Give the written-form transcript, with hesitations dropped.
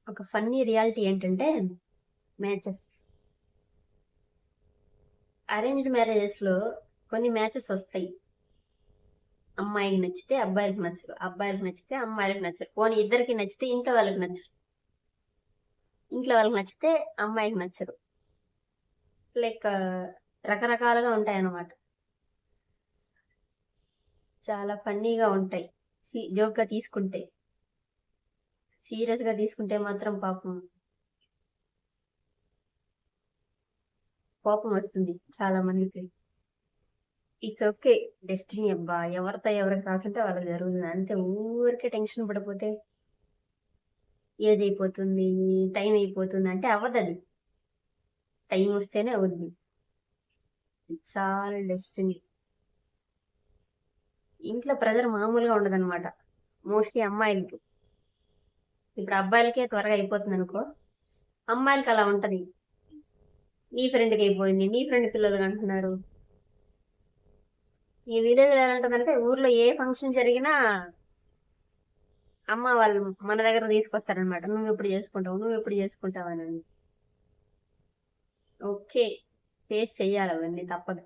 ఒక funny reality ఏంటంటే matches. Arranged marriages లో కొన్ని మ్యాచెస్ వస్తాయి. అమ్మాయికి నచ్చితే అబ్బాయిలకు నచ్చరు, అబ్బాయిలకు నచ్చితే అమ్మాయిలకు నచ్చరు, పోనీ ఇద్దరికి నచ్చితే ఇంట్లో వాళ్ళకి నచ్చరు, ఇంట్లో వాళ్ళకి నచ్చితే అమ్మాయికి నచ్చరు. లైక్ రకరకాలుగా ఉంటాయి అన్నమాట. చాలా ఫన్నీగా ఉంటాయి. జోక్ గా తీసుకుంటే. సీరియస్ గా తీసుకుంటే మాత్రం పాపం కోపం వస్తుంది చాలా మందికి. ఇట్స్ ఓకే, డెస్టినీ అబ్బా, ఎవరితో ఎవరికి రాసుంటే వాళ్ళకి జరుగుతుంది అంతే. ఊరికే టెన్షన్ పడిపోతే ఏది అయిపోతుంది, టైం అయిపోతుంది అంటే అవ్వదది. టైం వస్తేనే అవుద్ది. It's all destiny. ఇంట్లో ప్రెజర్ మామూలుగా ఉండదన్నమాట. మోస్ట్లీ అమ్మాయిలకి. ఇప్పుడు అబ్బాయిలకే త్వరగా అయిపోతుంది అనుకో, అమ్మాయిలకి అలా ఉంటది. నీ ఫ్రెండ్కి అయిపోయింది, నీ ఫ్రెండ్ పిల్లలు అంటున్నారు. ఈ విలేజ్ ఎలా ఉంటదంటే, ఊర్లో ఏ ఫంక్షన్ జరిగినా అమ్మ వాళ్ళు మన దగ్గర తీసుకొస్తారనమాట. నువ్వు ఎప్పుడు చేసుకుంటావు, నువ్వు ఎప్పుడు చేసుకుంటావు అని. ఓకే, ఫేస్ చెయ్యాలి అవన్నీ, తప్పదు.